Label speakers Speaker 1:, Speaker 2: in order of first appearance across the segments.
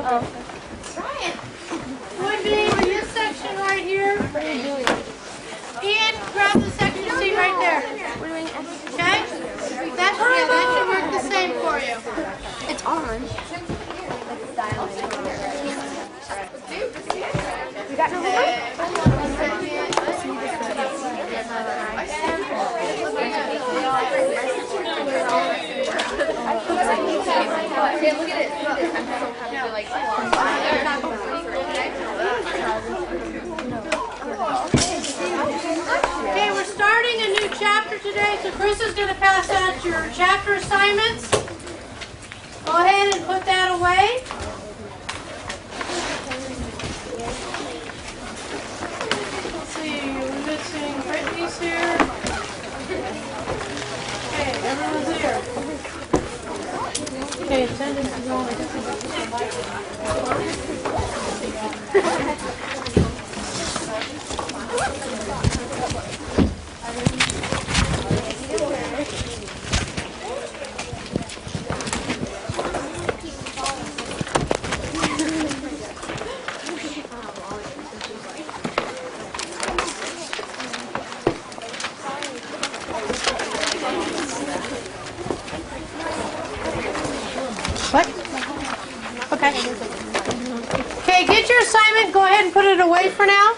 Speaker 1: Oh.
Speaker 2: Would be this section right here. Ian, grab the section C right there. Okay? That should work the same for you.
Speaker 1: It's orange. You got number 1?
Speaker 3: Yeah, look at it. I'm so happy to like
Speaker 2: Okay, we're starting a new chapter today, so Chris is going to pass out your chapter assignments. Go ahead and put that away. Let's see, we're missing Brittany's here. Okay, everyone's here. Okay, attendance is on. What? Okay. Okay, get your assignment. Go ahead and put it away for now.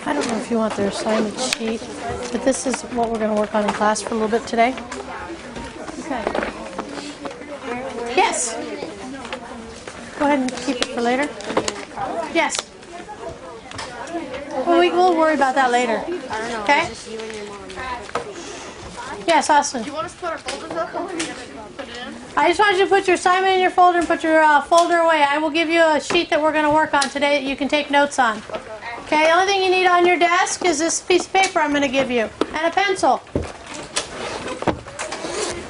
Speaker 2: I don't know if you want their assignment sheet, but this is what we're going to work on in class for a little bit today. Okay. Yes. Go ahead and keep it for later. Yes. Well, we'll worry about that later.
Speaker 1: I don't know.
Speaker 2: Okay?
Speaker 1: It's just you and your mom.
Speaker 2: Yes, Austin.
Speaker 3: Do you want us to put our folders up? Put it in?
Speaker 2: I just want you to put your assignment in your folder and put your folder away. I will give you a sheet that we're going to work on today that you can take notes on. Okay, the only thing you need on your desk is this piece of paper I'm going to give you and a pencil.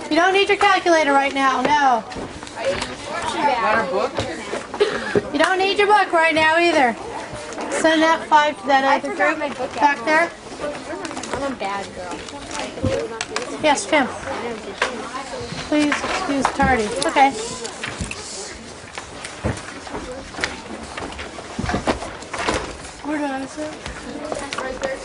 Speaker 2: You don't need your calculator right now, no. You don't need your book right now either. Send that 5 to that other group back there.
Speaker 1: I'm a bad girl.
Speaker 2: Yes, Tim. Please excuse tardy. Okay. Where did I sit?
Speaker 3: Right there.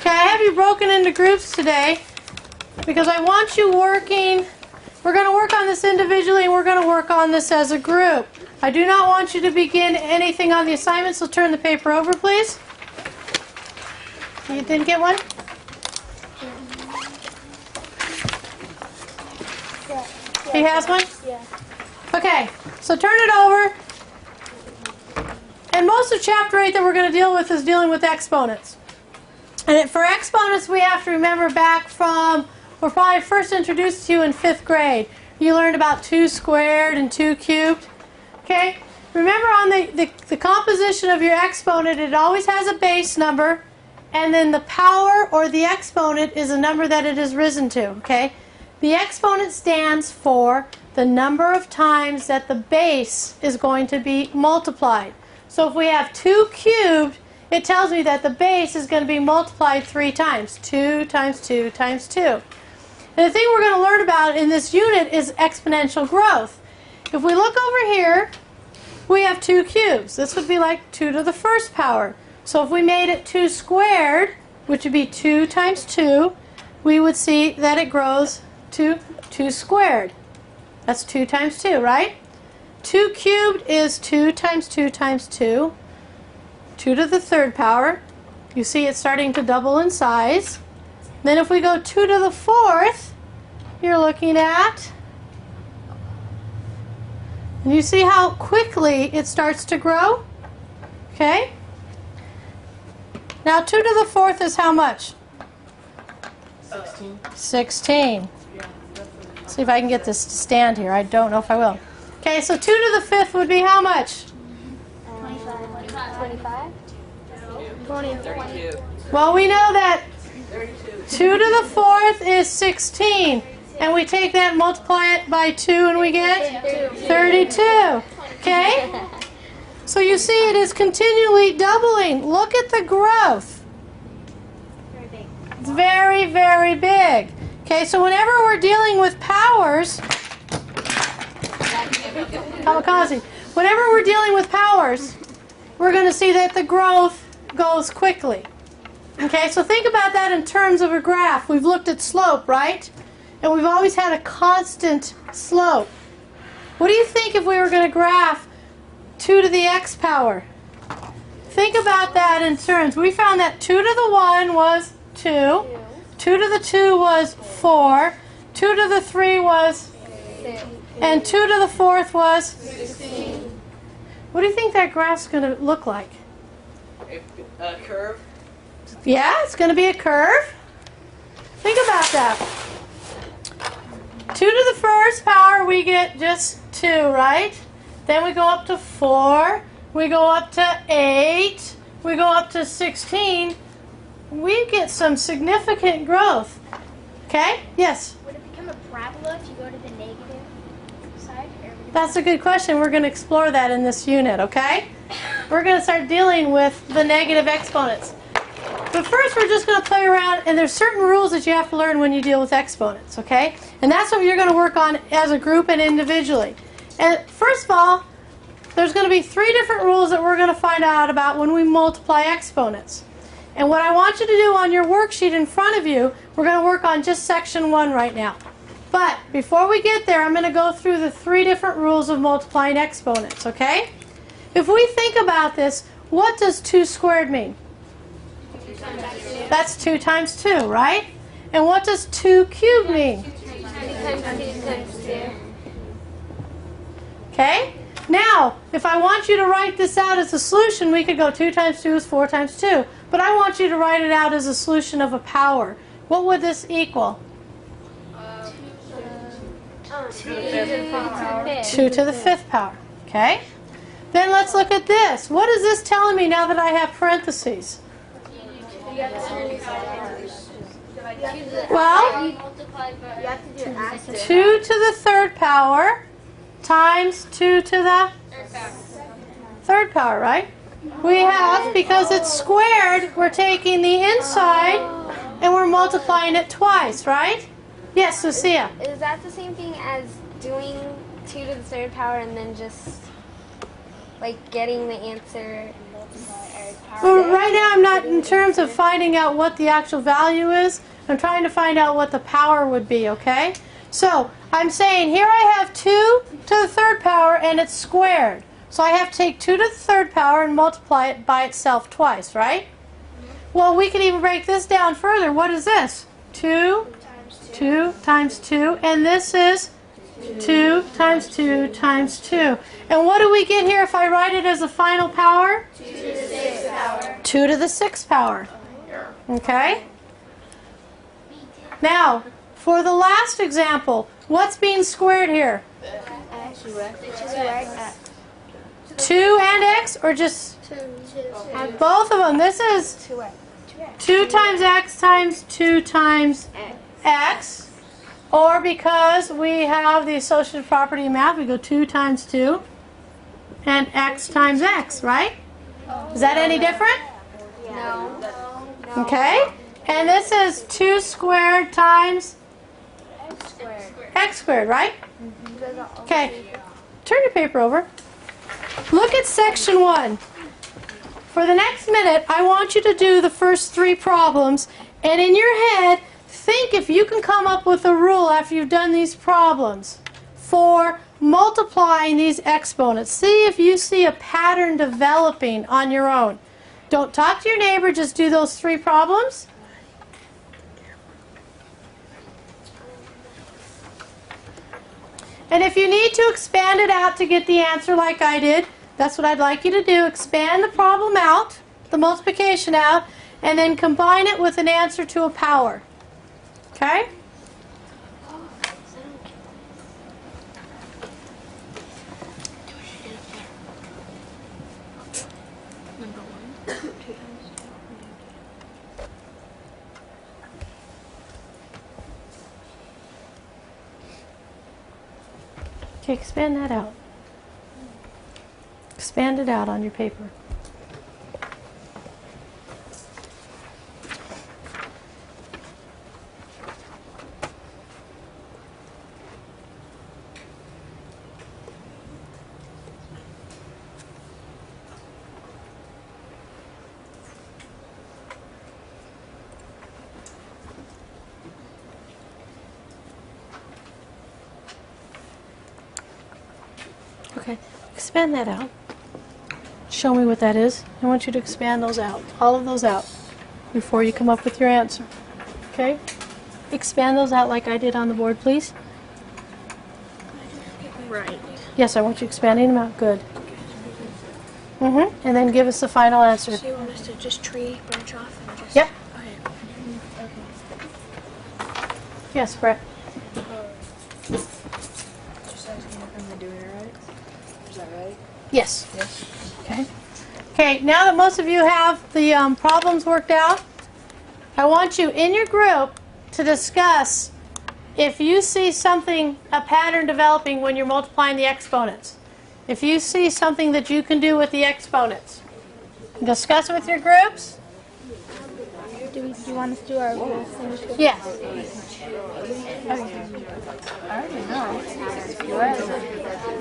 Speaker 2: Okay, I have you broken into groups today because I want you working. We're going to work on this individually and we're going to work on this as a group. I do not want you to begin anything on the assignment, so turn the paper over, please. You didn't get one? He has one?
Speaker 1: Yeah.
Speaker 2: Okay, so turn it over. And most of chapter 8 that we're going to deal with is dealing with exponents. And for exponents, we have to remember back from, we're probably first introduced to you in 5th grade. You learned about 2 squared and 2 cubed. Okay? Remember on the composition of your exponent, it always has a base number, and then the power or the exponent is a number that it has risen to. Okay? The exponent stands for the number of times that the base is going to be multiplied. So if we have 2 cubed, it tells me that the base is going to be multiplied 3 times. 2 times 2 times 2. And the thing we're going to learn about in this unit is exponential growth. If we look over here, we have 2 cubes. This would be like 2 to the first power. So if we made it 2 squared, which would be 2 times 2, we would see that it grows to 2 squared. That's 2 times 2, right? 2 cubed is 2 times 2 times 2. 2 to the third power. You see it's starting to double in size. Then if we go 2 to the fourth, you're looking at, and you see how quickly it starts to grow? Okay? Now 2 to the fourth is how much?
Speaker 3: 16.
Speaker 2: 16. See if I can get this to stand here. I don't know if I will. Okay, so 2 to the fifth would be how much?
Speaker 1: 25.
Speaker 3: 32.
Speaker 2: Well, we know that 2 to the 4th is 16. And we take that and multiply it by 2 and we get 32. Okay? So you see it is continually doubling. Look at the growth. It's very, very big. Okay, so whenever we're dealing with powers, kamikaze, whenever we're dealing with powers, we're going to see that the growth goes quickly. Okay, so think about that in terms of a graph. We've looked at slope, right? And we've always had a constant slope. What do you think if we were going to graph 2 to the x power? Think about that in terms. We found that 2 to the 1 was 2. 2 to the 2 was 4. 2 to the 3 was
Speaker 3: 6.
Speaker 2: and 2 to the 4th was
Speaker 3: 16.
Speaker 2: What do you think that graph's going to look like?
Speaker 4: A curve.
Speaker 2: Yeah, it's going to be a curve. Think about that. 2 to the first power, we get just 2, right? Then we go up to 4. We go up to 8. We go up to 16. We get some significant growth. Okay? Yes?
Speaker 5: Would it become a parabola if you go to the negative side?
Speaker 2: That's a good question. We're going to explore that in this unit, okay? We're going to start dealing with the negative exponents. But first we're just going to play around, and there's certain rules that you have to learn when you deal with exponents, okay? And that's what you're going to work on as a group and individually. And first of all, there's going to be 3 different rules that we're going to find out about when we multiply exponents. And what I want you to do on your worksheet in front of you, we're going to work on just section 1 right now. But before we get there, I'm going to go through the 3 different rules of multiplying exponents, okay? If we think about this, what does 2 squared mean? That's 2 times 2, right? And what does 2 cubed mean?
Speaker 3: 2 times 2 times 2.
Speaker 2: Okay? Now, if I want you to write this out as a solution, we could go 2 times 2 is 4 times 2. But I want you to write it out as a solution of a power. What would this equal? 2 to the 5th power. Okay? Then let's look at this. What is this telling me now that I have parentheses? Well, 2 to the 3rd power times 2 to the 3rd power, right? We have, because it's squared, we're taking the inside and we're multiplying it twice, right? Yes, Lucia.
Speaker 1: Is that the same thing as doing 2 to the 3rd power and then just like getting the answer?
Speaker 2: Well, right now I'm not in terms of finding out what the actual value is. I'm trying to find out what the power would be, okay? So I'm saying here I have 2 to the 3rd power and it's squared. So I have to take 2 to the 3rd power and multiply it by itself twice, right? Well, we can even break this down further. What is this? 2 times 2, and this is 2 times 2 times 2. And what do we get here if I write it as a final power? 2 to the 6th power. 2 to the 6th power. Okay? Now, for the last example, what's being squared here? 2 and x, or just both of them? This is 2 times x times 2 times x. Or because we have the associative property in math, we go 2 times 2 and x times x, right? Is that any different?
Speaker 3: No.
Speaker 2: Okay. And this is 2 squared times x squared, right? Okay. Turn your paper over. Look at section 1. For the next minute, I want you to do the first 3 problems, and in your head, think if you can come up with a rule after you've done these problems for multiplying these exponents. See if you see a pattern developing on your own. Don't talk to your neighbor, just do those 3 problems. And if you need to expand it out to get the answer like I did, that's what I'd like you to do. Expand the problem out, the multiplication out, and then combine it with an answer to a power. Okay? Okay, expand that out. Expand it out on your paper. Okay, expand that out. Show me what that is. I want you to expand those out, all of those out, before you come up with your answer. Okay? Expand those out like I did on the board, please.
Speaker 3: Right.
Speaker 2: Yes, I want you expanding them out. Good. And then give us the final answer.
Speaker 3: So you want us to just branch off and just...
Speaker 2: Yep.
Speaker 3: Okay.
Speaker 2: Yes, Brett.
Speaker 3: Just asking if I'm doing it right. Is that right?
Speaker 2: Yes.
Speaker 3: Yes.
Speaker 2: Okay. Okay, now that most of you have the problems worked out, I want you in your group to discuss if you see something, a pattern developing when you're multiplying the exponents. If you see something that you can do with the exponents. Discuss it with your groups.
Speaker 5: Do you want us to do our rules?
Speaker 2: Yes.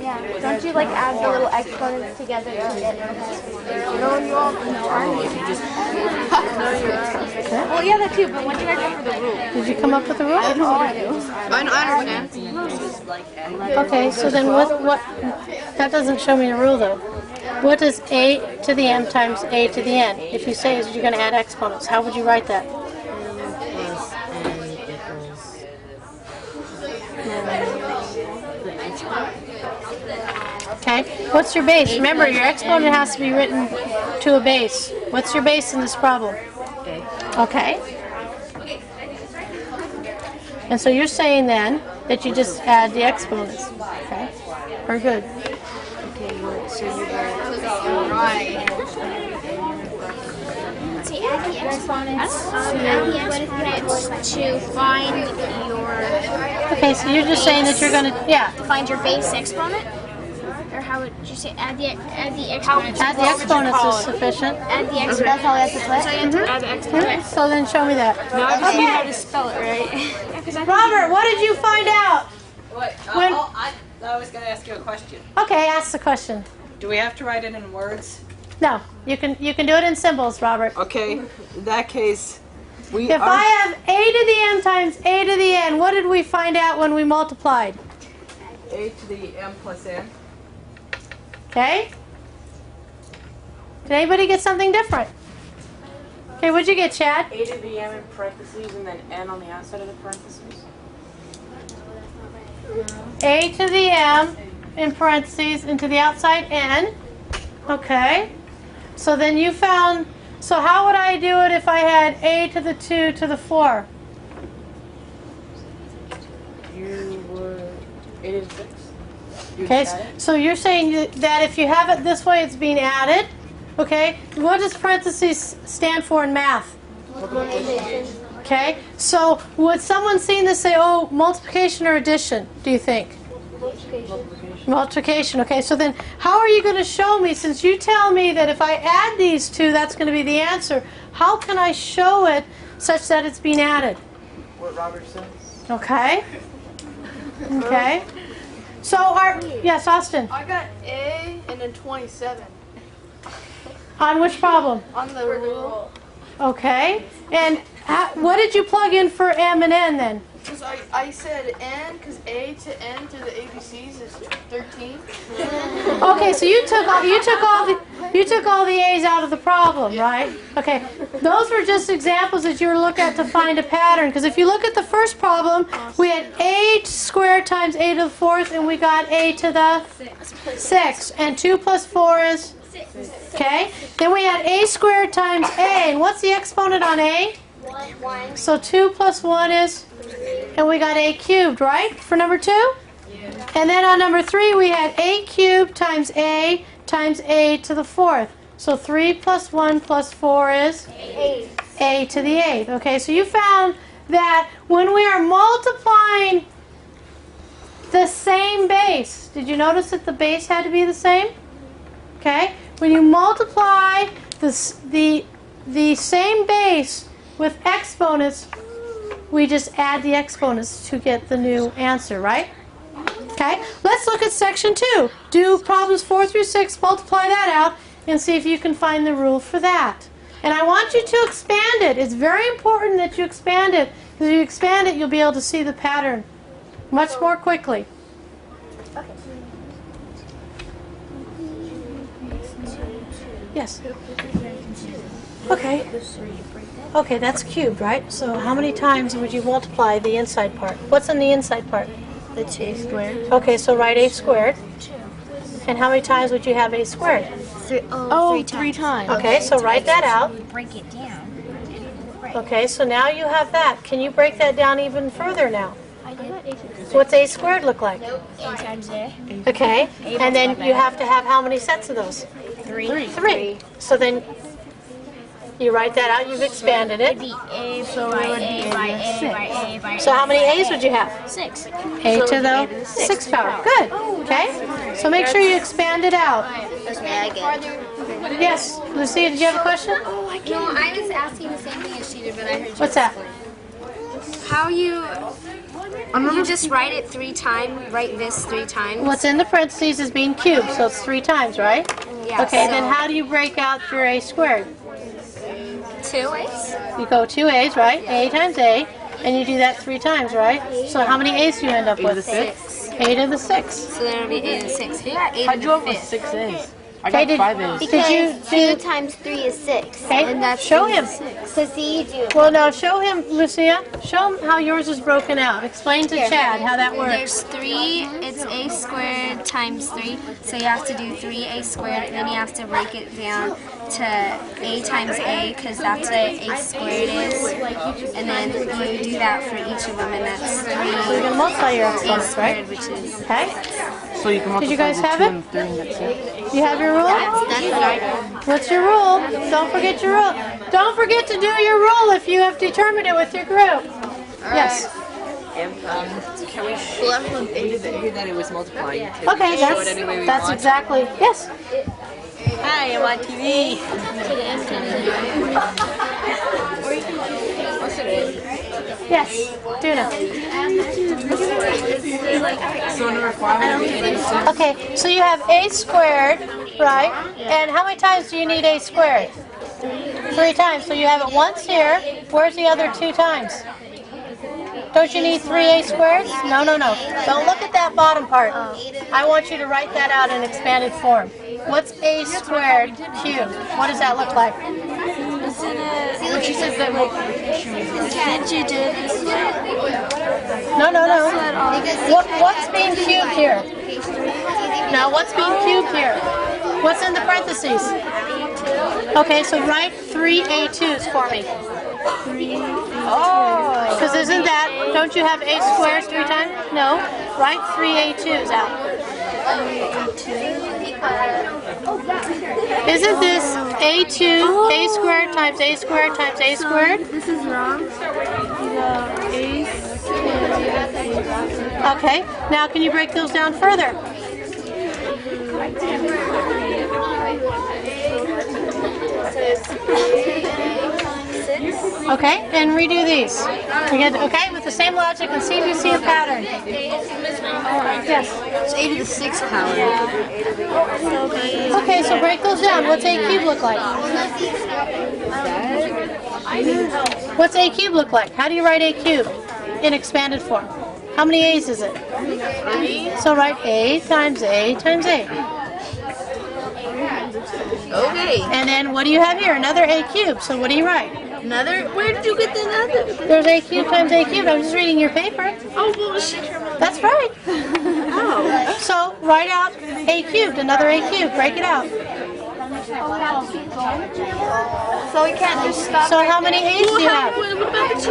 Speaker 1: Yeah. Don't you like add the little exponents together to get?
Speaker 3: No, you all Well, yeah, that too, but when did I come for the rule?
Speaker 2: Did you come up with a rule?
Speaker 3: I understand.
Speaker 2: Okay, so then what that doesn't show me a rule though. What is a to the m times a to the n? If you say you're going to add exponents, how would you write that? Okay, what's your base? Remember, your exponent has to be written to a base. What's your base in this problem? Okay. And so you're saying then that you just add the exponents. Okay, very good.
Speaker 5: See, add the exponents. Add the exponents to find your.
Speaker 2: Okay, so you're just saying that you're going to, yeah.
Speaker 5: To find your base exponent. Or how would you say add the exponents?
Speaker 2: Add the exponents is sufficient.
Speaker 5: Add the exponents. That's how we have to play. So you have to add the exponents.
Speaker 2: So then show me that.
Speaker 3: Now I just need how to spell it, right?
Speaker 2: Robert, what did you find out?
Speaker 4: Wait,
Speaker 2: When-
Speaker 4: I was going to ask you a question.
Speaker 2: Okay, ask the question.
Speaker 4: Do we have to write it in words?
Speaker 2: No, you can do it in symbols, Robert.
Speaker 4: Okay, in that case, we
Speaker 2: If
Speaker 4: are...
Speaker 2: I have a to the m times a to the n, what did we find out when we multiplied?
Speaker 4: A to the m plus n.
Speaker 2: Okay? Did anybody get something different? Okay, what'd you get, Chad?
Speaker 6: A to the m in parentheses and then n on the outside of the parentheses.
Speaker 2: A to the m in parentheses into the outside n. Okay. So then you found, so how would I do it if I had a to the 2 to the 4?
Speaker 6: You would... It is 6.
Speaker 2: Okay, so you're saying that if you have it this way, it's being added. Okay, what does parentheses stand for in math? Okay, so would someone seeing this say, oh, multiplication or addition, do you think? Multiplication. Okay, so then how are you going to show me, since you tell me that if I add these two, that's going to be the answer, how can I show it such that it's being added?
Speaker 6: What Robert says.
Speaker 2: Okay. Okay. So yes, Austin.
Speaker 3: I got A and then 27
Speaker 2: On which problem?
Speaker 3: on the rule.
Speaker 2: Okay. And what did you plug in for m and n then?
Speaker 3: Because I said N, because A to N through the ABCs is 13.
Speaker 2: Okay, so you took all the a's out of the problem, right? Okay. Those were just examples that you were looking at to find a pattern. Because if you look at the first problem, we had a squared times a to the 4th, and we got a to the 6th. And 2 plus 4 is? Okay. Then we had a squared times a. And what's the exponent on a?
Speaker 1: 1.
Speaker 2: So 2 plus 1 is? And we got a cubed, right? For number 2? Yeah. And then on number 3, we had a cubed times a to the 4th. So 3 plus 1 plus 4 is?
Speaker 1: 8.
Speaker 2: A to the 8th. Okay, so you found that when we are multiplying the same base. Did you notice that the base had to be the same? Okay. When you multiply the same base with exponents, we just add the exponents to get the new answer, right? Okay. Let's look at section 2. Do problems 4 through 6, multiply that out, and see if you can find the rule for that. And I want you to expand it. It's very important that you expand it. Because if you expand it, you'll be able to see the pattern much more quickly. Yes. Okay. Okay, that's cubed, right? So how many times would you multiply the inside part? What's in the inside part?
Speaker 5: It's a squared.
Speaker 2: Okay, so write a squared. And how many times would you have a squared?
Speaker 5: Three times.
Speaker 2: Okay, so write that out.
Speaker 5: Break it down.
Speaker 2: Okay, so now you have that. Can you break that down even further now?
Speaker 5: I did.
Speaker 2: What's a squared look like?
Speaker 5: A times A.
Speaker 2: Okay, and then you have to have how many sets of those?
Speaker 5: 3.
Speaker 2: 3. So then you write that out, you've expanded it.
Speaker 5: A by A by A by A by A.
Speaker 2: So how many A's would you have?
Speaker 5: 6.
Speaker 2: A to the 6th power. Good. Okay, so make sure you expand it out. Yes, Lucia, did you have a question?
Speaker 1: No, I was asking the same thing as she did, but I heard you.
Speaker 2: What's that?
Speaker 1: How you just write it 3 times, write this 3 times?
Speaker 2: What's in the parentheses is being cubed, so it's 3 times, right?
Speaker 1: Yeah,
Speaker 2: Okay,
Speaker 1: so
Speaker 2: then how do you break out your A squared?
Speaker 1: 2 A's?
Speaker 2: You go 2 A's, right? A times A, and you do that 3 times, right? So how many A's do you end up with?
Speaker 1: 6.
Speaker 2: A to the 6.
Speaker 1: So then it'll be A to the 6. You got A to
Speaker 7: How'd you have
Speaker 1: the
Speaker 7: with
Speaker 1: 5th.
Speaker 7: 6 A's? I
Speaker 2: Okay,
Speaker 7: got 5 A's.
Speaker 2: did you do?
Speaker 8: 2 times 3 is 6.
Speaker 2: Okay,
Speaker 1: And that's
Speaker 2: show him.
Speaker 8: So see, you do.
Speaker 2: Well, now show him, Lucia. Show him how yours is broken out. Explain to Chad how that works.
Speaker 1: There's 3, it's A squared times 3, so you have to do 3A squared, and then you have to break it down to A times A, because that's what A squared is, and then you do that for each of them, and that's 3
Speaker 2: So you're going to multiply your
Speaker 1: A
Speaker 2: exponents,
Speaker 1: squared,
Speaker 2: right?
Speaker 1: which is...
Speaker 2: Okay.
Speaker 7: So you can multiply
Speaker 2: Did you guys
Speaker 7: the
Speaker 2: have
Speaker 7: 2
Speaker 2: it?
Speaker 7: and 3 and get 6.
Speaker 2: You have your rule? What's your rule? Don't forget your rule. Don't forget to do your rule if you have determined it with your group. Yes.
Speaker 4: Can we show that it was multiplying?
Speaker 2: Okay, that's exactly. Yes.
Speaker 4: Hi, I'm on TV.
Speaker 2: Yes. Duna.
Speaker 7: So number 5 would be 86.
Speaker 2: Okay, so you have A squared, right? And how many times do you need A squared? 3 times. So you have it once here. Where's the other 2 times? Don't you need 3A squared? No, no, no. Don't look at that bottom part. I want you to write that out in expanded form. What's A squared cubed? What does that look like?
Speaker 7: But she said that
Speaker 5: Did you do this?
Speaker 2: No, no, no. What's being cubed here? Now, what's being cubed here? What's in the parentheses? Okay, so write 3 A2s for me. Oh, because isn't that, don't you have A squared 3 times? No. Write 3 A2s out. Isn't this A2, A squared times A squared times A squared?
Speaker 1: This is wrong.
Speaker 2: Okay, now can you break those down further? Okay, and redo these. Again, okay, with the same logic, and see if you see a pattern. Yes.
Speaker 1: It's A to the 6th power.
Speaker 2: Okay, so break those down. What's A cubed look like? What's A cubed look like? How do you write A cubed in expanded form? How many A's is it? So write A times A times A.
Speaker 3: Okay.
Speaker 2: And then what do you have here? Another A cubed. So what do you write?
Speaker 3: Another? Where did you get the another?
Speaker 2: There's A cubed times A cubed. I'm just reading your paper.
Speaker 3: Oh, bullshit.
Speaker 2: That's right. Oh. So write out A cubed, another A cubed. Break it out.
Speaker 3: So we can't just stop.
Speaker 2: So how many A's do you have?
Speaker 3: What about the 2?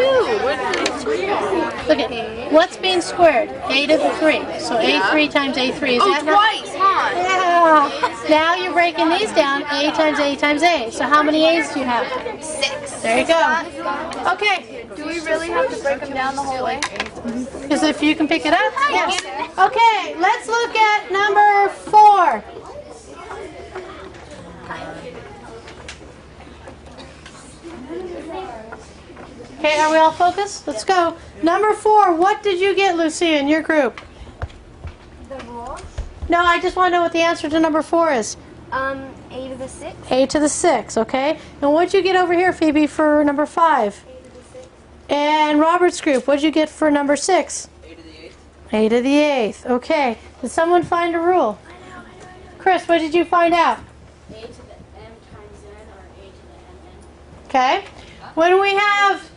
Speaker 2: Look at what's being squared? A to the 3. So A3 times A3. Is that not?
Speaker 3: Twice, huh?
Speaker 2: Yeah. Now you're breaking these down. A times A times A. So how many A's do you have?
Speaker 3: 6.
Speaker 2: There you go. Okay.
Speaker 3: Do we really have to break them down the whole way?
Speaker 2: Because if you can pick it up, yes. Okay, let's look at number 4. Okay, are we all focused? Let's go. Number 4, what did you get, Lucy, in your group?
Speaker 1: The rule?
Speaker 2: No, I just want to know what the answer to number 4 is.
Speaker 1: A to the 6.
Speaker 2: A to the 6, okay. And what did you get over here, Phoebe, for number 5?
Speaker 1: A to the 6.
Speaker 2: And Robert's group, what did you get for number 6?
Speaker 4: A to the 8th.
Speaker 2: A to the 8th, okay. Did someone find a rule? Chris, what did you find out?
Speaker 5: A to the m times n or a to the mn.
Speaker 2: Okay. When we have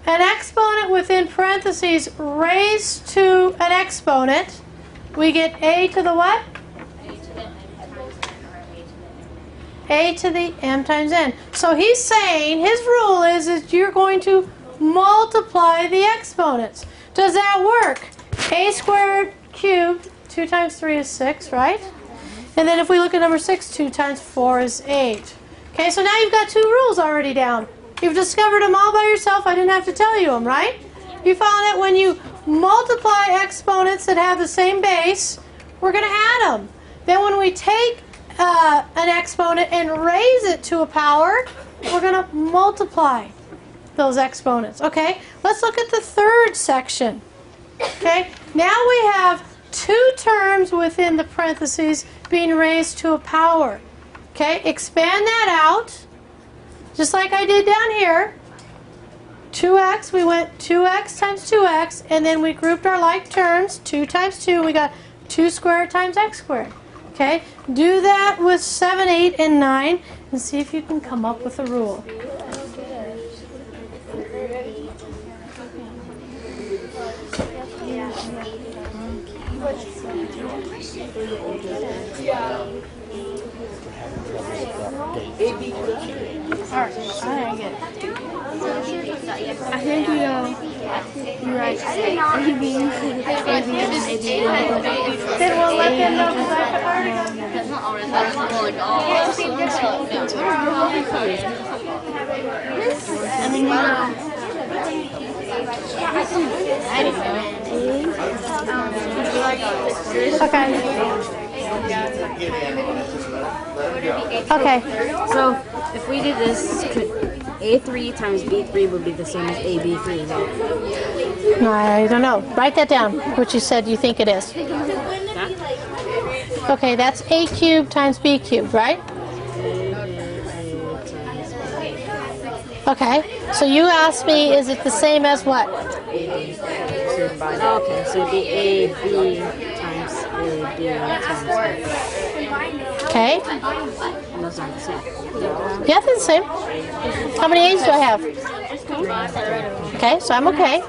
Speaker 2: an exponent within parentheses raised to an exponent, we get a to the what? A to the m times n. So he's saying his rule is that you're going to multiply the exponents. Does that work? A squared cubed, 2 times 3 is 6, right? And then if we look at number 6, 2 times 4 is 8. Okay, so now you've got 2 rules already down. You've discovered them all by yourself. I didn't have to tell you them, right? You found that when you multiply exponents that have the same base, we're going to add them. Then when we take an exponent and raise it to a power, we're going to multiply those exponents. Okay, let's look at the third section. Okay, now we have 2 terms within the parentheses being raised to a power. Okay, expand that out. Just like I did down here, 2x, we went 2x times 2x, and then we grouped our like terms, 2 times 2, we got 2 squared times x squared. Okay, do that with 7, 8, and 9, and see if you can come up with a rule.
Speaker 5: I think you write A, B,
Speaker 2: Then we'll let them know because I have article.
Speaker 5: and then
Speaker 2: Okay.
Speaker 6: So if we did this, could A3 times B3 would be the same as AB3, right?
Speaker 2: I don't know. Write that down, what you said you think it is. Okay, that's a cubed times b cubed, right? Okay, so you asked me, is it the same as what?
Speaker 6: Okay, so it'd be AB times AB times
Speaker 2: Okay.
Speaker 6: and those aren't the same.
Speaker 2: Yeah, they're the same. How many A's do I have? Okay, so I'm okay.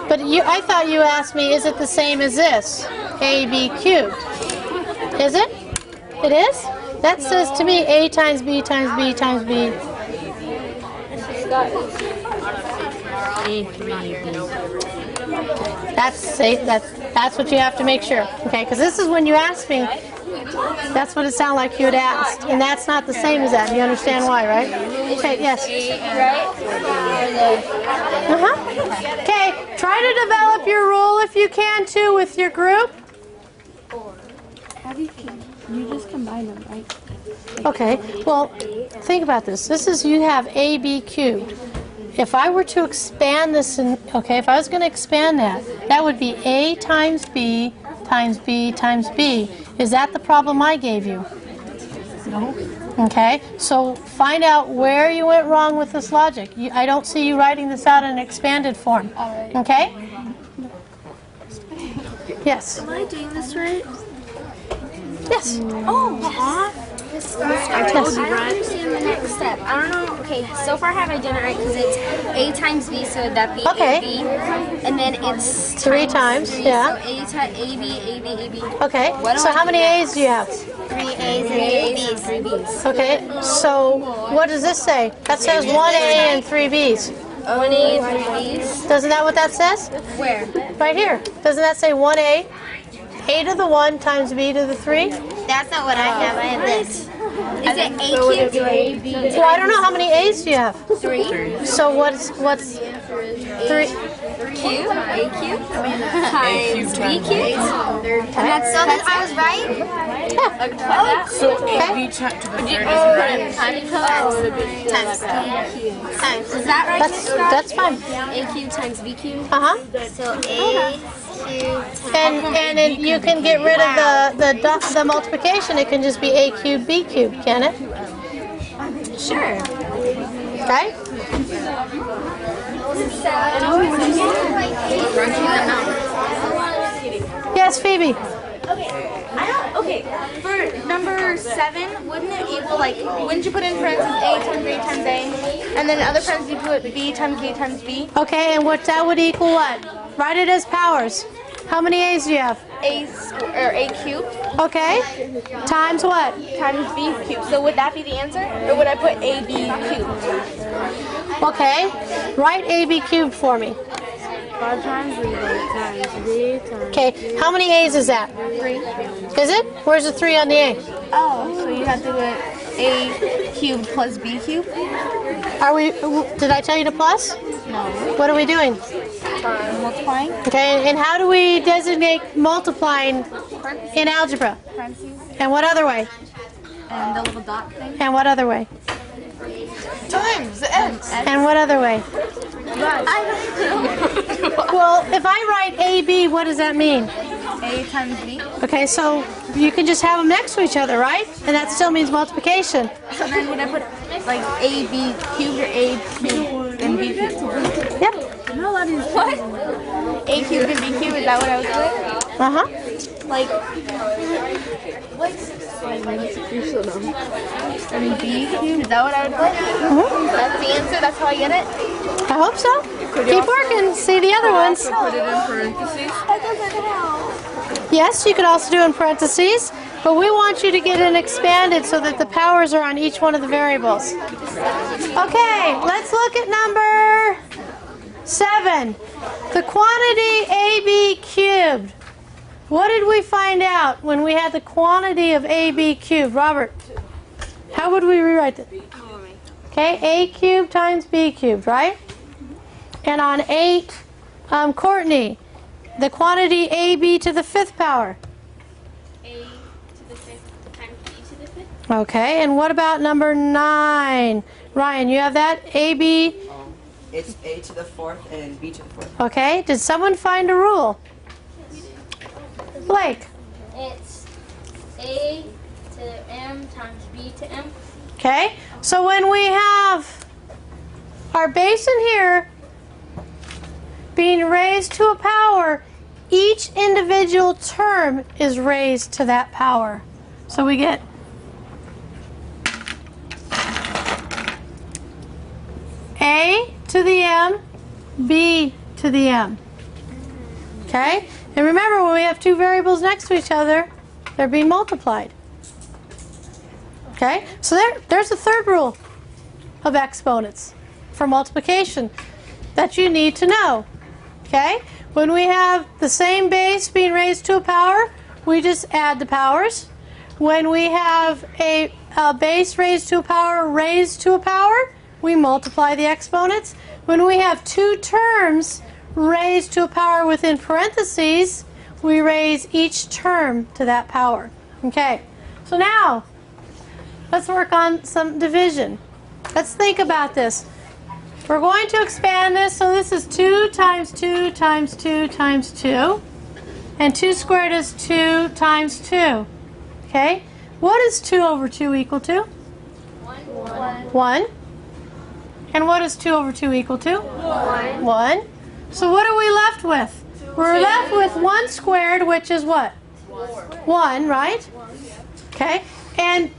Speaker 2: But I thought you asked me, is it the same as this? AB cubed. Is it? It is? That says to me A times B times B times B. That's what you have to make sure. Okay, because this is when you ask me, that's what it sounded like you had asked. And that's not the same as that. You understand why, right? Okay, yes. Okay, try to develop your rule if you can too with your group.
Speaker 5: you just combine them, right?
Speaker 2: Okay, well, think about this. This is, you have AB cubed. If I were to expand this, if I was going to expand that, that would be A times B times B times B. Is that the problem I gave you?
Speaker 5: No.
Speaker 2: Okay, so find out where you went wrong with this logic. I don't see you writing this out in an expanded form. Okay? Yes?
Speaker 5: Am I doing this right?
Speaker 2: Yes.
Speaker 1: I told you, right? I don't understand the next step. I don't know. Okay, so far have I done it right? Because it's A times B, so would that be AB? And then it's
Speaker 2: 3 times, yeah.
Speaker 1: So AB.
Speaker 2: Okay, so how many A's do you have?
Speaker 8: 3 A's and 3 B's.
Speaker 2: Okay, so what does this say? That says 1 A and 3 B's.
Speaker 1: 1 A and 3 B's.
Speaker 2: Doesn't that what that says?
Speaker 1: Where?
Speaker 2: Right here. Doesn't that say 1A? A to the 1 times B to the 3?
Speaker 8: That's not what I have. I have
Speaker 2: it.
Speaker 1: Is it A cubed?
Speaker 2: Well, I don't know how many A's do you have.
Speaker 1: 3
Speaker 2: So what's 3?
Speaker 1: cubed? A cubed? Times B cubed?
Speaker 2: Okay.
Speaker 1: So then I was right?
Speaker 2: Yeah.
Speaker 7: So AB to the third is right.
Speaker 1: Is that right?
Speaker 2: That's fine.
Speaker 1: A cubed times B cubed?
Speaker 2: Uh-huh.
Speaker 1: So A cubed
Speaker 2: And you can get rid of the multiplication. It can just be A cubed, B cubed, can it?
Speaker 1: Sure.
Speaker 2: Okay? Yes, Phoebe.
Speaker 3: Okay, for number 7, wouldn't it equal, like, wouldn't you put in parentheses A times A times A, and then in other parentheses you put B times B times B?
Speaker 2: Okay, and that would equal what? Write it as powers. How many A's do you have?
Speaker 3: A cubed
Speaker 2: Okay. Times what?
Speaker 3: times B cubed. So would that be the answer, or would I put AB cubed?
Speaker 2: Okay. Write AB cubed for me.
Speaker 6: 5 times B times B times...
Speaker 2: Okay. How many A's is that?
Speaker 3: 3.
Speaker 2: Is it? Where's the 3 on the A?
Speaker 3: Oh, so you have to put A cubed plus B cubed?
Speaker 2: Are we? Did I tell you to plus?
Speaker 3: No.
Speaker 2: What are we doing?
Speaker 3: Multiplying?
Speaker 2: Okay. And how do we designate multiplying in algebra?
Speaker 3: Parentheses.
Speaker 2: And what other way?
Speaker 3: And the little dot thing?
Speaker 2: And what other way?
Speaker 3: Times X.
Speaker 2: And what other way? Well, if I write AB, what does that mean?
Speaker 3: A times B.
Speaker 2: Okay, so you can just have them next to each other, right? And that still means multiplication.
Speaker 3: So then would I put like AB cubed or A cubed and B cubed?
Speaker 2: Yep.
Speaker 3: What? A cubed and B cubed, is that what I was doing?
Speaker 2: Uh-huh.
Speaker 3: Like, and B cubed, is that what I would put? That's the answer, that's how I get it?
Speaker 2: I hope so. Keep working. See the other ones.
Speaker 7: Put it in parentheses.
Speaker 3: That doesn't help.
Speaker 2: Yes, you could also do in parentheses, but we want you to get it expanded so that the powers are on each one of the variables. Okay, let's look at number 7. The quantity AB cubed. What did we find out when we had the quantity of AB cubed? Robert, how would we rewrite that? Okay, A cubed times B cubed, right? And on 8, Courtney, the quantity AB to the 5th power.
Speaker 5: A to the 5th times B to the 5th.
Speaker 2: Okay, and what about number 9? Ryan, you have that? AB?
Speaker 4: It's A to the 4th and B to the 4th.
Speaker 2: Okay, did someone find a rule? Blake?
Speaker 5: It's A to M times B to M.
Speaker 2: Okay, so when we have our base in here being raised to a power, each individual term is raised to that power. So we get A to the M, B to the M. Okay? And remember, when we have two variables next to each other, they're being multiplied. Okay? So there's the third rule of exponents for multiplication that you need to know. Okay? When we have the same base being raised to a power, we just add the powers. When we have a base raised to a power, we multiply the exponents. When we have two terms raised to a power within parentheses, we raise each term to that power. Okay, so now let's work on some division. Let's think about this. We're going to expand this, so this is 2 times 2 times 2 times 2. And 2 squared is 2 times 2. Okay, what is 2 over 2 equal to? 1. And what is 2 over 2 equal to? 1. So what are we left with? We're left with 1 squared, which is what? 1, right? Okay, and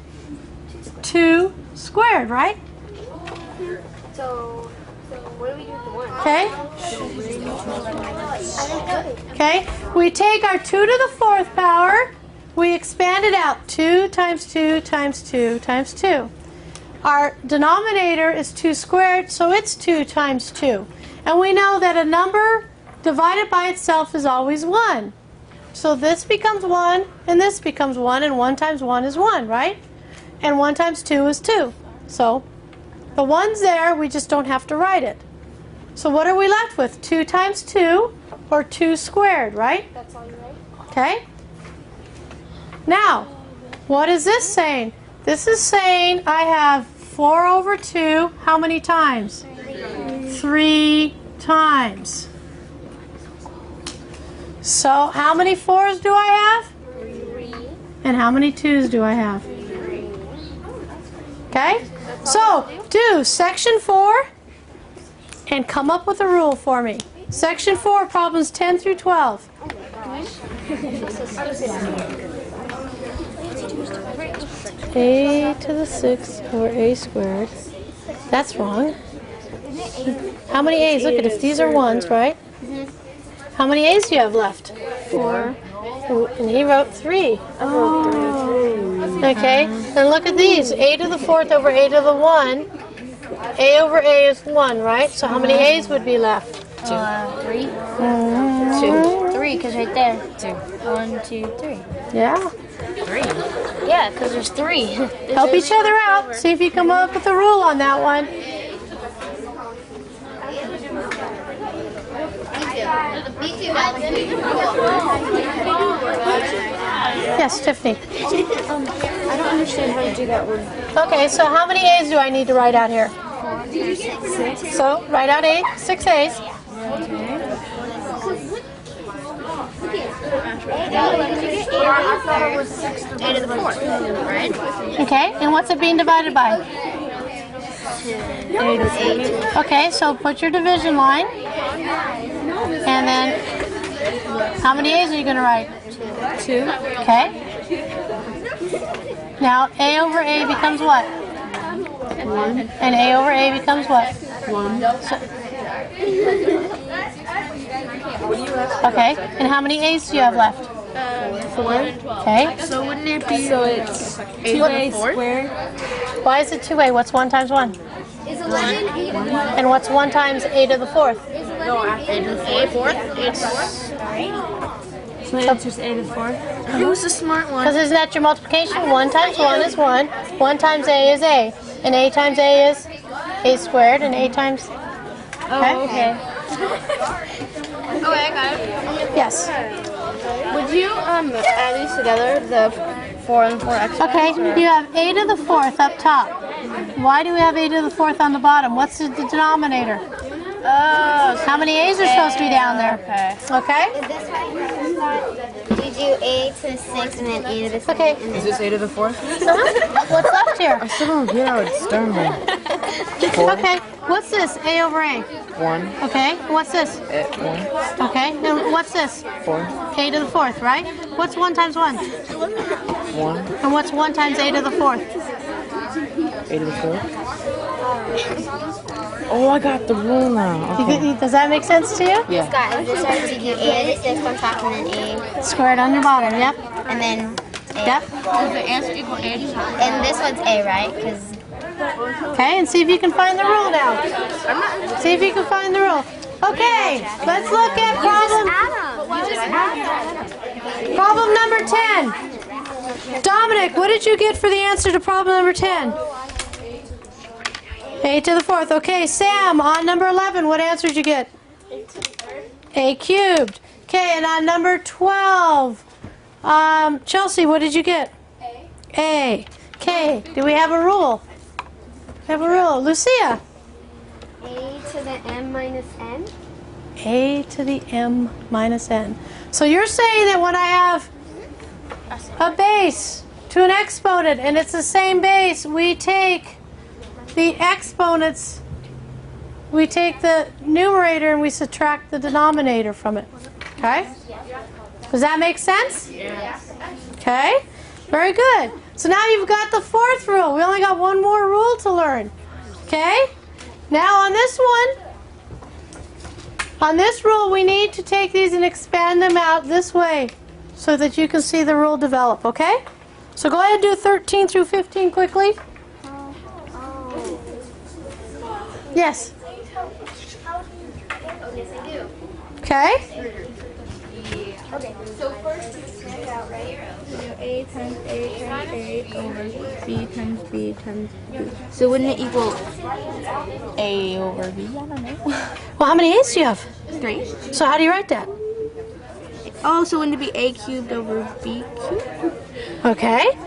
Speaker 2: 2 squared, right?
Speaker 5: So what do we do with the 1?
Speaker 2: Okay. Okay, we take our 2 to the 4th power, we expand it out. 2 times 2 times 2 times 2. Our denominator is 2 squared, so it's 2 times 2. And we know that a number divided by itself is always 1. So this becomes 1, and this becomes 1, and 1 times 1 is 1, right? and 1 times 2 is 2. So the 1's there, we just don't have to write it. So what are we left with? 2 times 2, or 2 squared, right?
Speaker 5: That's all you write?
Speaker 2: Okay? Now, what is this saying? This is saying I have 4 over 2, how many times? 3 times. So how many 4s do I have?
Speaker 5: 3.
Speaker 2: And how many 2s do I have? Okay? So, do section 4 and come up with a rule for me. Section 4, problems 10 through 12. A to the 6th over a squared. That's wrong. How many a's? Look at this. These are 1's, right? How many a's do you have left? 4. And he wrote 3. Okay, and look at these. A to the 4th over a to the 1. A over a is 1, right? So how many a's would be left?
Speaker 5: 3.
Speaker 2: 2.
Speaker 5: 3, because right there.
Speaker 6: 2.
Speaker 5: 1, 2, 3.
Speaker 2: Yeah.
Speaker 6: 3.
Speaker 5: Yeah, because there's 3.
Speaker 2: Help each other out. See if you come up with a rule on that one. Yes, Tiffany.
Speaker 6: I don't understand how to do that one.
Speaker 2: Okay, so how many A's do I need to write out here? 6. So write out 6 A's.
Speaker 5: A to the 4th, right?
Speaker 2: Okay, and what's it being divided by?
Speaker 5: 8.
Speaker 2: Okay, so put your division line. And then, how many A's are you going to write?
Speaker 6: 2.
Speaker 2: Okay. Now, A over A becomes what?
Speaker 6: 1.
Speaker 2: And A over A becomes what?
Speaker 6: 1.
Speaker 2: Okay, and how many A's do you have left?
Speaker 6: 4.
Speaker 2: Okay.
Speaker 7: So wouldn't it be?
Speaker 6: So it's 2a squared.
Speaker 2: Why is it 2A? What's 1 times 1? And what's 1 times A to the 4th?
Speaker 6: So it's just a to the 4th.
Speaker 7: Who's the smart one?
Speaker 2: Because isn't that your multiplication? 1 times 1 is 1. 1 times A is A. And A times A is A squared. And A times...
Speaker 6: Oh, okay.
Speaker 3: Oh, I got it.
Speaker 2: Yes.
Speaker 3: Would you add these together, the 4 and 4x?
Speaker 2: Okay, you have A to the 4th up top. Why do we have A to the 4th on the bottom? What's the denominator? How many A's are supposed to be down there? Okay?
Speaker 8: You do A to the 6 and then A to the 7.
Speaker 2: Okay.
Speaker 4: Is this 8 to the 4th?
Speaker 2: What's left here?
Speaker 4: I still don't get how it's done.
Speaker 2: Okay. What's this? A over A.
Speaker 4: 1
Speaker 2: Okay. What's this?
Speaker 4: at 1.
Speaker 2: Okay. And what's this?
Speaker 4: 4.
Speaker 2: A to the 4th, right? What's 1 times 1?
Speaker 4: 1.
Speaker 2: And what's 1 times A to the 4th?
Speaker 4: 8 to the 4th. Oh, I got the rule now. Okay.
Speaker 2: Does that make sense to you?
Speaker 4: Yeah.
Speaker 8: Scott, is this right to do A to the 6 on top and then A,
Speaker 2: Squared on your bottom, yep.
Speaker 8: and then A.
Speaker 2: Yep.
Speaker 3: Does the answer equal A to top?
Speaker 8: And this one's A, right? Because
Speaker 2: Okay, and see if you can find the rule now. See if you can find the rule. Okay, let's look at problem number 10. Dominic, what did you get for the answer to problem number 10? A to the 4th. Okay, Sam, on number 11, what answer did you get? A cubed. Okay, and on number 12, Chelsea, what did you get? A. Okay, do we have a rule? We have a rule. Lucia?
Speaker 1: A to the m minus n.
Speaker 2: A to the m minus n. So you're saying that when I have a base to an exponent and it's the same base, we take the exponents, we take the numerator and we subtract the denominator from it. Okay? Does that make sense? Yes. Okay? Very good. So now you've got the 4th rule. We only got one more rule to learn. Okay? Now on this rule, we need to take these and expand them out this way so that you can see the rule develop. Okay? So go ahead and do 13 through 15 quickly. Yes. Okay?
Speaker 3: Okay, so first we snap out, right? We do A times A times A over B times B times B. So wouldn't it equal A over B? I don't know.
Speaker 2: Well, how many A's do you have?
Speaker 3: 3.
Speaker 2: So how do you write that?
Speaker 3: Oh, so wouldn't it be A cubed over B cubed?
Speaker 2: Okay.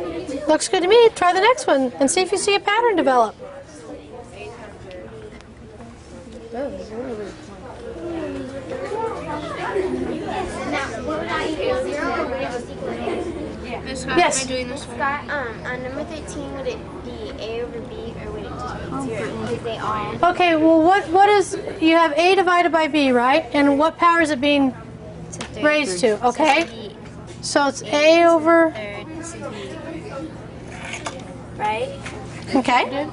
Speaker 2: Looks good to me. Try the next one and see if you see a pattern develop. Yes.
Speaker 5: Am I doing this?
Speaker 8: Scott, on number 13, would it be A over B or would it just be 0? Because they all.
Speaker 2: Okay, well, what is, you have A divided by B, right? And what power is it being raised to, okay? So it's A over,
Speaker 8: Right?
Speaker 2: okay?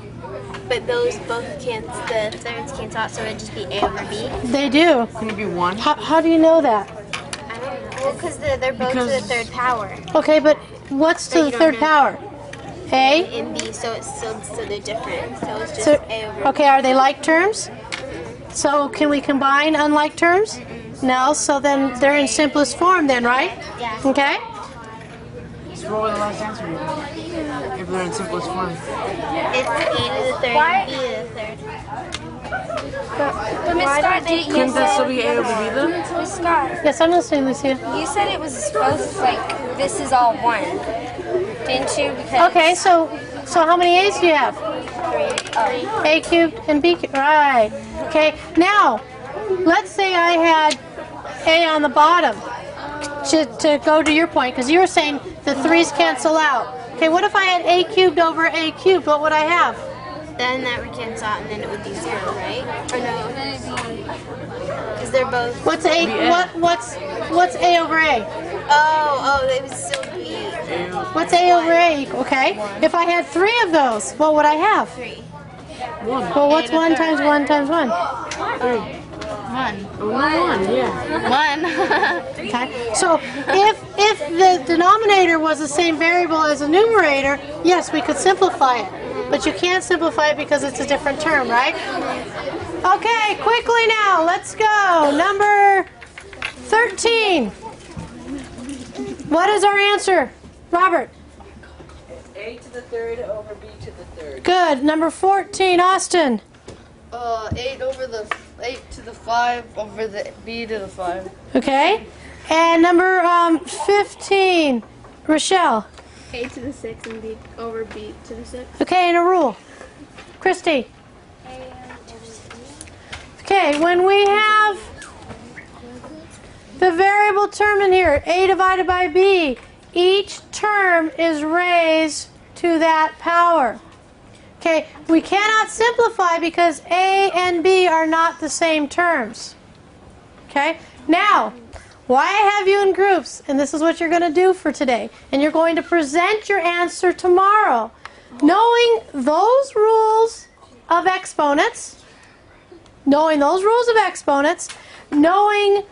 Speaker 8: But those both cancel, the thirds cancel out, so it would just be A over B.
Speaker 2: They do.
Speaker 4: Can it be 1?
Speaker 2: How do you know that?
Speaker 8: I don't know. Well, because they're both to the third power.
Speaker 2: Okay, but what's to the third power? A?
Speaker 8: And B, so it's still, so they're different. So it's just
Speaker 2: So,
Speaker 8: A over
Speaker 2: okay, are they like terms? So can we combine unlike terms? No, so then they're in simplest form then, right?
Speaker 8: Yeah.
Speaker 2: Okay?
Speaker 4: So what would the last answer be? If they're in simplest form.
Speaker 8: It's A to the third and B to the third.
Speaker 1: But Miss Scott,
Speaker 4: Couldn't that still be A over B then?
Speaker 1: Miss Scott,
Speaker 2: Yes, I'm listening, Lucia.
Speaker 1: you said it was both like this is all one, didn't you? Because
Speaker 2: Okay, so how many A's do you have? 3. A cubed and B cubed. Right. Okay, now, let's say I had A on the bottom to go to your point, because you were saying the 3's cancel out. Okay, what if I had A cubed over A cubed? What would I have?
Speaker 8: Then that would cancel out, and then it would be 0, right? Or no? Because they're both.
Speaker 2: What's what's A over A?
Speaker 8: Oh, they would still be.
Speaker 2: What's A over A? Okay. If I had 3 of those, what would I have?
Speaker 8: 3.
Speaker 2: Well, what's 1 times 1 times 1?
Speaker 4: 1, yeah.
Speaker 8: 1.
Speaker 2: Okay. So if the denominator was the same variable as the numerator, yes, we could simplify it. But you can't simplify it because it's a different term, right? Okay, quickly now, let's go. Number 13. What is our answer? Robert?
Speaker 9: A to the third over B to the third.
Speaker 2: Good. Number 14, Austin?
Speaker 7: 8 to the 5 over the B to the 5.
Speaker 2: Okay. And number 15, Rochelle?
Speaker 3: A to the 6 and B over B to the 6.
Speaker 2: Okay, and a rule. Christy? Okay, when we have the variable term in here, A divided by B, each term is raised to that power. Okay, we cannot simplify because A and B are not the same terms. Okay, now, why I have you in groups, and this is what you're going to do for today, and you're going to present your answer tomorrow, knowing those rules of exponents, knowing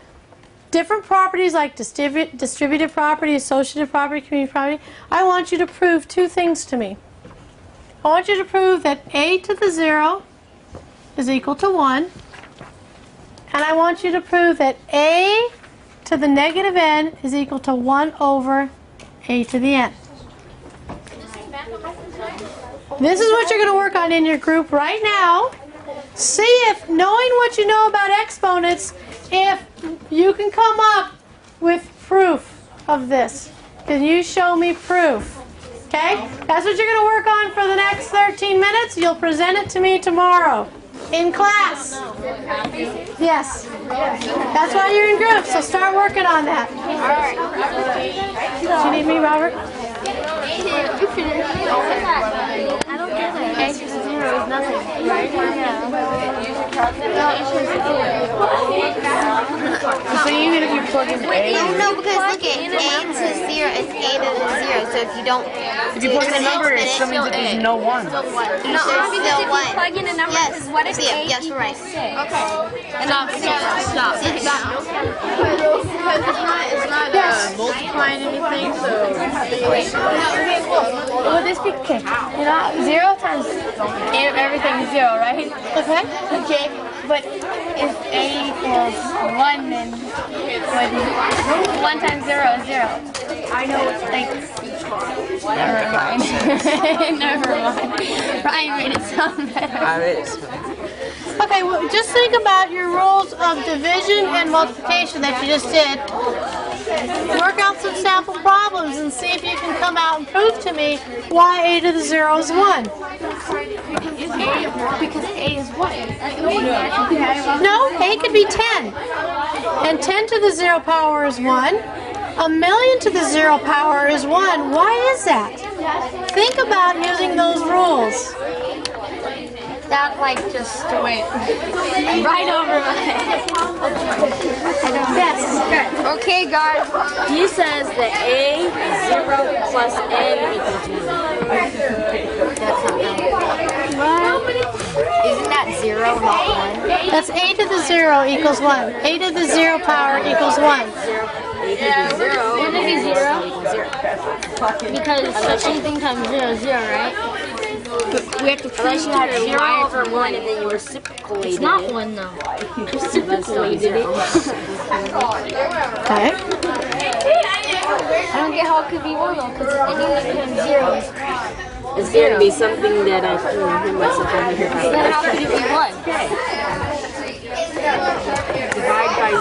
Speaker 2: different properties like distributive property, associative property, community property. I want you to prove 2 things to me. I want you to prove that A to the 0 is equal to 1, and I want you to prove that A to the negative n is equal to 1 over A to the n. This is what you're going to work on in your group right now. See if, knowing what you know about exponents, if you can come up with proof of this. Can you show me proof? Okay? That's what you're going to work on for the next 13 minutes. You'll present it to me tomorrow in class. Yes. That's why you're in groups, so start working on that. Do you need me, Robert?
Speaker 1: I don't get it. A to the 0 is nothing, right?
Speaker 4: So even if you plug in A,
Speaker 8: No, because look at A to 0 is A to the 0. So if you don't,
Speaker 4: if you plug in a number, it still means that there's no 1.
Speaker 1: No, because if you plug in a number, because what if A
Speaker 8: yes, we're right.
Speaker 7: It's not multiplying anything, so.
Speaker 6: Will this be okay? You know, 0 times everything is 0, right?
Speaker 2: Okay.
Speaker 6: Okay.
Speaker 8: But if A equals 1, then 1 times 0 is 0. I know it's like... Never mind. Never mind. Ryan made it sound better.
Speaker 4: I made it.
Speaker 2: Okay, well, just think about your rules of division and multiplication that you just did. Work out some sample problems and see if you can come out and prove to me why a to the 0 is 1.
Speaker 8: Because A is 1.
Speaker 2: No, a could be 10. And 10 to the 0 power is 1. A million to the 0 power is 1. Why is that? Think about using those rules.
Speaker 8: That just went right over my head.
Speaker 2: Yes.
Speaker 6: Okay, guys. He says that A 0 plus N equals 1.
Speaker 8: Isn't that 0, not 1?
Speaker 2: That's a to the 0 equals 1. A to the 0 power equals 1.
Speaker 8: Wouldn't it be 0? Because anything times 0 is 0, right?
Speaker 6: We have to prove you had 0 over 1 and then you reciprocate it.
Speaker 8: It's not 1 though.
Speaker 6: Reciprocated it.
Speaker 2: Okay.
Speaker 8: I don't get how it could be 1 though, because anything times 0 is
Speaker 6: It's going to be something that I can remember myself over here.
Speaker 8: then how could it be 1?
Speaker 6: Divide by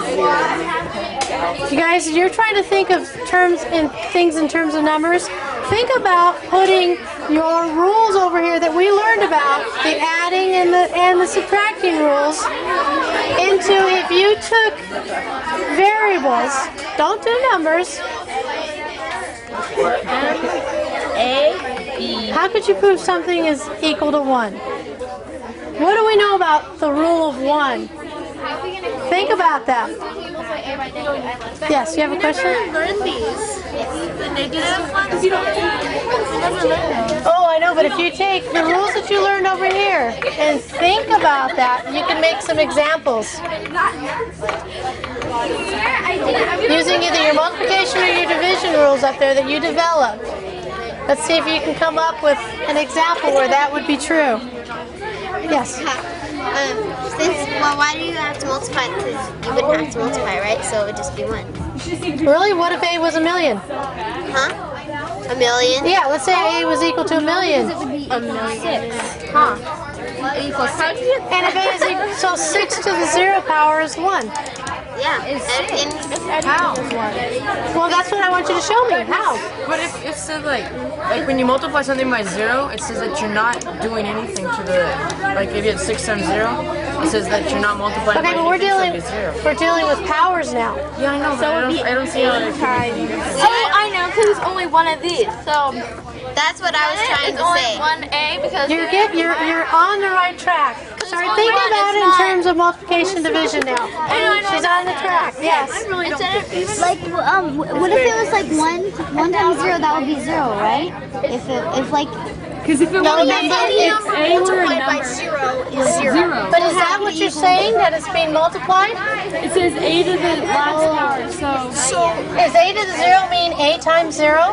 Speaker 6: 0.
Speaker 2: You guys, you're trying to think of things in terms of numbers. Think about putting your rules over here that we learned about, the adding and the subtracting rules, into if you took variables, don't do numbers. How could you prove something is equal to 1? What do we know about the rule of 1? Think about that. Yes, you have a question?
Speaker 8: Learn these. The negative ones you don't never learn those.
Speaker 2: Oh, I know, but if you take the rules that you learned over here and think about that, you can make some examples. Using either your multiplication or your division rules up there that you developed. Let's see if you can come up with an example where that would be true. Yes?
Speaker 5: Why do you have to multiply? Because you wouldn't have to multiply, right? So it would just be 1.
Speaker 2: Really? What if A was a million?
Speaker 5: Huh? A million?
Speaker 2: Yeah, let's say A was equal to a million.
Speaker 8: A million. 6. Huh? Equals 6.
Speaker 2: And if A is equal, so 6 to the 0 power is 1.
Speaker 5: Yeah.
Speaker 8: How?
Speaker 2: Well, that's what I want you to show me. How?
Speaker 4: But if it says like when you multiply something by 0, it says that you're not doing anything to the, like if you had 6 times 0, it says that you're not multiplying
Speaker 2: Okay,
Speaker 4: by
Speaker 2: but
Speaker 4: anything, so
Speaker 2: we're dealing with powers now.
Speaker 4: Yeah, I know, but I don't see how it can be different.
Speaker 8: Oh, I know, because it's only one of these. So
Speaker 5: That's what I was trying
Speaker 8: it's
Speaker 5: to
Speaker 8: only
Speaker 5: say.
Speaker 8: 1A because
Speaker 2: You're on the right track. Start thinking about it in terms of multiplication division now. She's on the track. Yes.
Speaker 10: Like, what if it was like 1 times 0? That would be 0, right? If like.
Speaker 6: Because if it
Speaker 2: No,
Speaker 6: were
Speaker 2: any
Speaker 5: number multiplied by 0 is 0.
Speaker 2: But is that what you're saying? That it's being multiplied?
Speaker 6: it says A to the last power, so
Speaker 2: Is A to the 0 mean A times 0?
Speaker 5: Oh,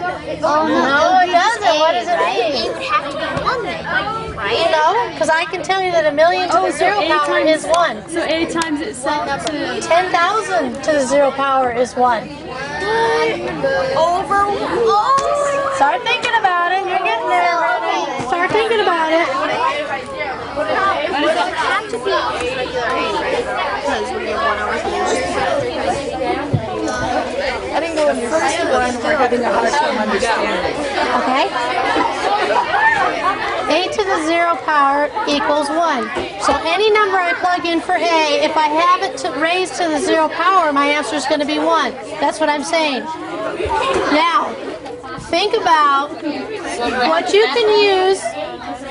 Speaker 2: No, it doesn't. What does it mean?
Speaker 5: It would have to be 1 then, right?
Speaker 2: No, because I can tell you that a million to the 0 power is 1.
Speaker 6: so A times itself to
Speaker 2: 10,000 to the 0 power is 1. Start thinking about it. You're getting there. Start thinking about it.
Speaker 7: I didn't go in the first one. I'm having a hard time understanding.
Speaker 2: Okay? A to the 0 power equals 1. So any number I plug in for A, if I have it raised to the 0 power, my answer is going to be 1. That's what I'm saying. Now, think about what you can use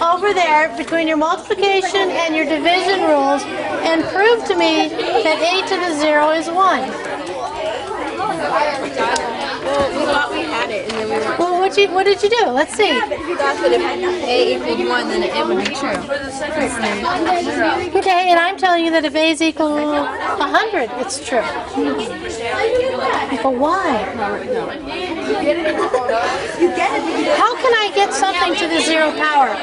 Speaker 2: over there between your multiplication and your division rules and prove to me that A to the 0 is 1.
Speaker 3: Well, we thought we had it, and then we were.
Speaker 2: Well, what did you do? Let's see.
Speaker 3: We thought that if A equaled 1, then it would be true.
Speaker 2: Okay, and I'm telling you that if A is equal to 100, it's true. But why? How can I get something to the 0 power?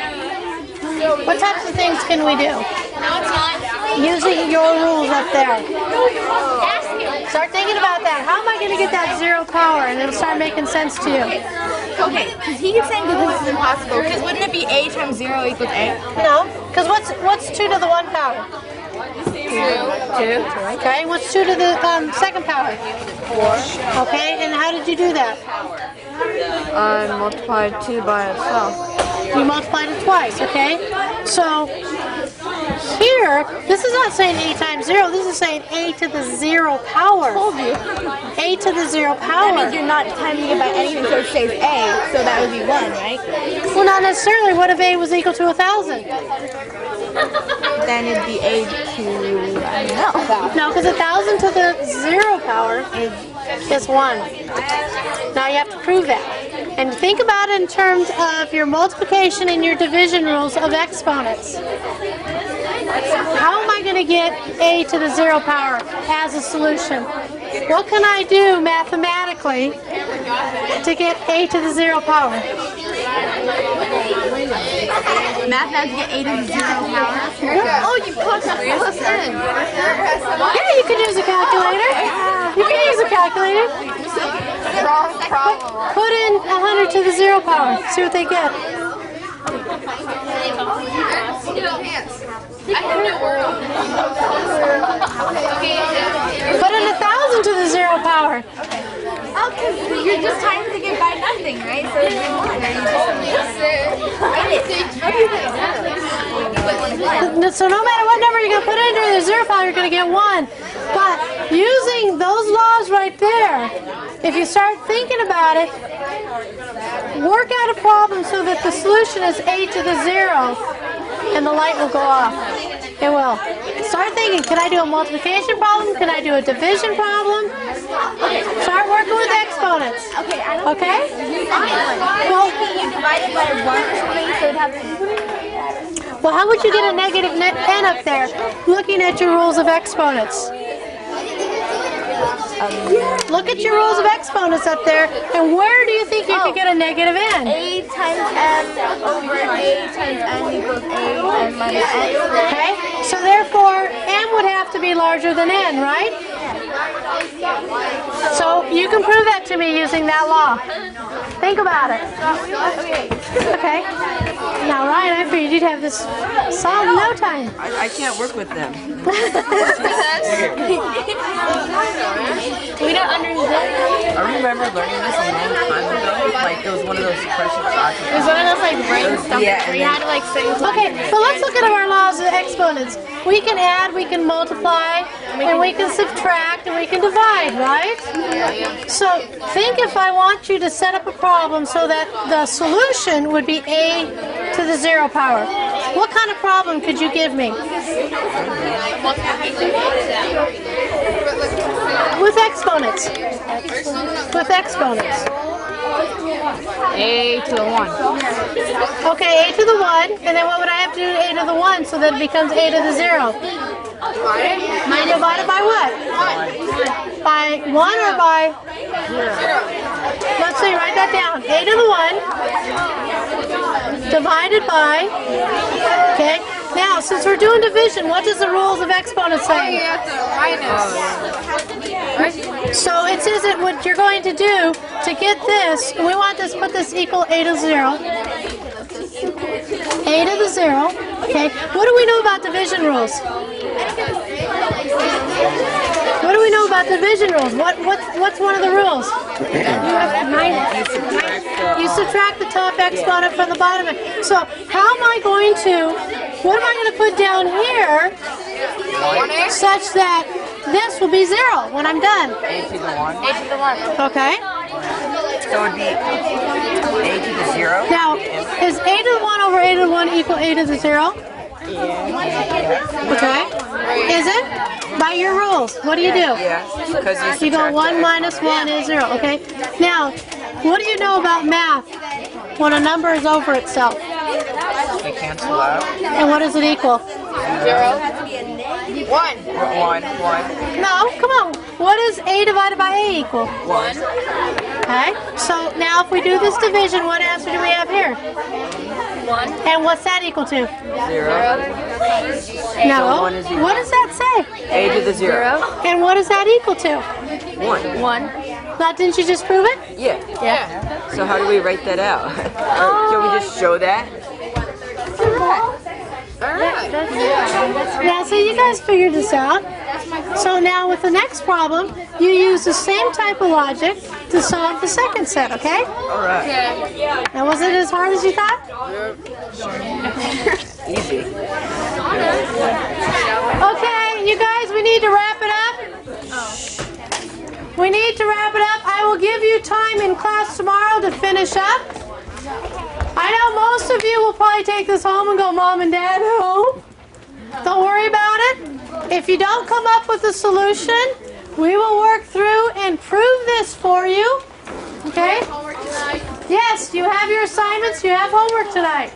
Speaker 2: What types of things can we do? Using your rules up there. Start thinking about that. How am I going to get that 0 power? And it'll start making sense to you.
Speaker 3: Okay, because he keeps saying that this is impossible. Because wouldn't it be a times 0 equals a?
Speaker 2: No, because what's 2 to the 1 power? 2. Okay, what's 2 to the second power? 4. Okay, and how did you do that?
Speaker 4: I multiplied 2 by itself.
Speaker 2: You multiplied it twice, okay? So here, this is not saying a times 0, this is saying a to the 0 power. A to the 0 power.
Speaker 3: That means you're not timing it by anything, so it says a, so that would be 1, right?
Speaker 2: Well, not necessarily. What if a was equal to 1,000?
Speaker 3: Then it'd be a to, I don't know.
Speaker 2: No, because 1,000 to the 0 power is 1. Now you have to prove that. And think about it in terms of your multiplication and your division rules of exponents. How am I going to get a to the 0 power as a solution? What can I do mathematically to get a to the 0 power?
Speaker 3: Mathematically get a to the 0 power. Oh, you put plus in.
Speaker 2: Yeah, you can use a calculator. You can use a calculator.
Speaker 7: Wrong problem.
Speaker 2: Put in 100 to the 0 power. See what they get. Put in 1,000 to the 0 power.
Speaker 3: Oh, because you're just timing to get by nothing, right? So it'd be 1.
Speaker 2: So no matter what number you're going to put into the 0 power, you're going to get 1. But using those laws right there, if you start thinking about it, work out a problem so that the solution is a to the 0, and the light will go off. It will. Start thinking, can I do a multiplication problem? Can I do a division problem? Start working with exponents. Okay? Well,
Speaker 3: You divide it by 1 or something, so it'd have to...
Speaker 2: well, how would you get a negative n up there looking at your rules of exponents? Look at your rules of exponents up there, and where do you think you could get a negative n?
Speaker 3: a times m over a times n equals a and minus n.
Speaker 2: Okay, so therefore m would have to be larger than n, right? So you can prove that to me using that law. Think about it. Okay. Now Ryan, I figured you'd have this solved in no time.
Speaker 4: I can't work with them.
Speaker 3: We don't understand.
Speaker 4: I remember learning this a long time ago. Like, it was one of those questions.
Speaker 3: It was one of those like brain stuff where you had to like say.
Speaker 2: Okay, so let's look at our laws of exponents. We can add, we can multiply, and we can subtract, and we can divide, right? So think if I want you to set up a problem so that the solution would be a to the 0 power. What kind of problem could you give me? With exponents. With exponents.
Speaker 6: A to the 1.
Speaker 2: Okay, a to the 1, and then what would I have to do to a to the 1 so that it becomes a to the 0? Divided by what? By 1 or by 0? Let's see, write that down. A to the 1 divided by, okay. Now, since we're doing division, what does the rules of exponents say? So it says that what you're going to do to get this, we want this, put this equal a to 0. A to the 0. Okay. What do we know about division rules? What do we know about division rules? What's one of the rules? You subtract the top exponent from the bottom. So how am I going to, what am I going to put down here such that this will be 0 when I'm done?
Speaker 4: A to the 1.
Speaker 3: A to the 1.
Speaker 2: Okay.
Speaker 4: So it would be a to the 0.
Speaker 2: Now, is a to the 1 over a to the 1 equal a to the 0? Okay. Is it? By your rules. What do you do?
Speaker 4: Yeah, because
Speaker 2: You go 1 minus 1 is 0. Okay. Now, what do you know about math when a number is over itself?
Speaker 4: they cancel out.
Speaker 2: And what does it equal?
Speaker 7: 0. 1.
Speaker 4: 1.
Speaker 2: No, come on. What does a divided by a equal?
Speaker 4: 1.
Speaker 2: Okay. So now if we do this division, what answer do we have here?
Speaker 7: 1.
Speaker 8: 1.
Speaker 2: And what's that equal to?
Speaker 9: 0.
Speaker 2: No.
Speaker 9: one is equal.
Speaker 2: What does that say?
Speaker 9: A to the 0.
Speaker 2: And what is that equal to?
Speaker 9: 1.
Speaker 8: 1.
Speaker 2: Now, didn't you just prove it?
Speaker 9: Yeah. So how do we write that out? Or can we just show that?
Speaker 2: Yeah, so you guys figured this out. So now with the next problem, you use the same type of logic to solve the second set, okay?
Speaker 9: Alright.
Speaker 2: Now, was it as hard as you thought?
Speaker 9: Easy.
Speaker 2: Okay, you guys, we need to wrap it up. We need to wrap it up. I will give you time in class tomorrow to finish up. I know most of you will probably take this home and go, Mom and Dad, home. Don't worry about it. If you don't come up with a solution, we will work through and prove this for you. Okay? Yes, you have your assignments. You have homework tonight.